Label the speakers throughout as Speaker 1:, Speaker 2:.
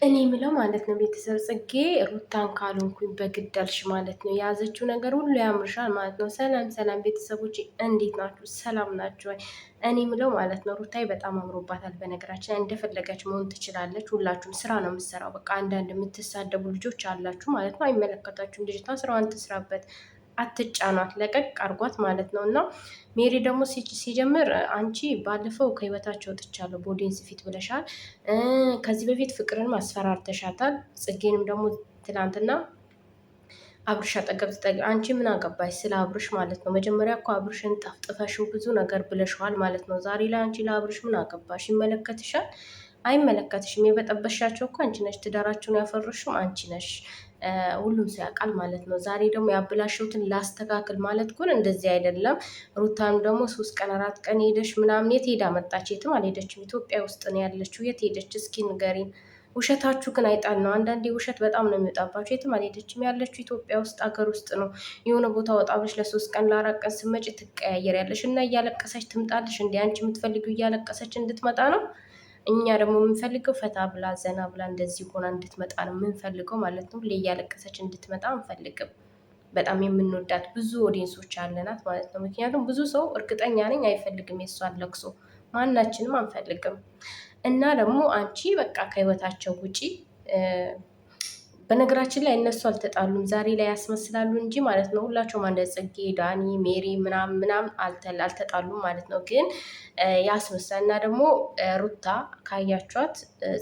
Speaker 1: እኔ ምለው ማለት ነው ቤተሰብ ጽጌ ሩታን ካልሆንኩኝ በግድ አልሽ ማለት ነው። የያዘችው ነገር ሁሉ ያምርሻል ማለት ነው። ሰላም ሰላም ቤተሰቦች እንዴት ናችሁ? ሰላም ናችሁ ወይ? እኔ ምለው ማለት ነው ሩታዬ በጣም አምሮባታል። በነገራችን እንደፈለገች መሆን ትችላለች። ሁላችሁም ስራ ነው የምትሰራው። በቃ አንዳንድ የምትሳደቡ ልጆች አላችሁ ማለት ነው። አይመለከታችሁም። ልጅቷ ስራዋን ትስራበት። አትጫኗት፣ ለቀቅ አርጓት ማለት ነው። እና ሜሪ ደግሞ ሲጀምር አንቺ ባለፈው ከህይወታቸው ወጥቻለሁ በኦዲየንስ ፊት ብለሻል። ከዚህ በፊት ፍቅርን ማስፈራርተሻታል። ጽጌንም ደግሞ ትናንትና አብርሽ አጠገብ አንቺ ምን አገባሽ ስለ አብርሽ ማለት ነው። መጀመሪያ እኮ አብርሽን ጠፍጥፈሽው ብዙ ነገር ብለሽዋል ማለት ነው። ዛሬ ላይ አንቺ ለአብርሽ ምን አገባሽ? ይመለከትሻል? አይመለከትሽም። የበጠበሻቸው እኮ አንቺ ነሽ። ትዳራቸውን ያፈረሽው አንቺ ነሽ። ሁሉም ሰው ያውቃል ማለት ነው። ዛሬ ደግሞ ያበላሸውትን ላስተካክል ማለት ግን እንደዚህ አይደለም። ሩታኑ ደግሞ 3 ቀን 4 ቀን ሄደሽ ምናምን የት ሄዳ መጣች? የትም አልሄደችም። ኢትዮጵያ ውስጥ ነው ያለችው። የት ሄደች? እስኪ ንገሪን። ውሸታችሁ ግን አይጣል ነው። አንዳንዴ ውሸት በጣም ነው የሚወጣባችሁ። የትም አልሄደችም። ያለችው ኢትዮጵያ ውስጥ አገር ውስጥ ነው። የሆነ ቦታ ወጣ ብለሽ ለ3 ቀን ለ4 ቀን ስመጭ ትቀያየር ያለሽ እና እያለቀሰች ትምጣለሽ። እንዲ አንቺ የምትፈልጊው እያለቀሰች እንድትመጣ ነው። እኛ ደግሞ የምንፈልገው ፈታ ብላ ዘና ብላ እንደዚህ ሆና እንድትመጣ ነው የምንፈልገው ማለት ነው። ሁሌ እያለቀሰች እንድትመጣ አንፈልግም። በጣም የምንወዳት ብዙ ኦዲየንሶች አለናት ማለት ነው። ምክንያቱም ብዙ ሰው እርግጠኛ ነኝ አይፈልግም የእሷን ለቅሶ፣ ማናችንም አንፈልግም። እና ደግሞ አንቺ በቃ ከህይወታቸው ውጪ። በነገራችን ላይ እነሱ አልተጣሉም፣ ዛሬ ላይ ያስመስላሉ እንጂ ማለት ነው። ሁላቸውም አንደ ጽጌ፣ ዳኒ፣ ሜሪ ምናምን አልተጣሉም ማለት ነው። ግን ያስመስላል። እና ደግሞ ሩታ ካያቿት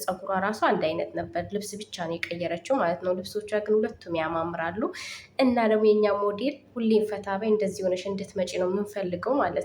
Speaker 1: ፀጉሯ ራሱ አንድ አይነት ነበር፣ ልብስ ብቻ ነው የቀየረችው ማለት ነው። ልብሶቿ ግን ሁለቱም ያማምራሉ። እና ደግሞ የኛ ሞዴል ሁሌም ፈታ በይ እንደዚህ ሆነሽ እንድትመጪ ነው የምንፈልገው ማለት ነው።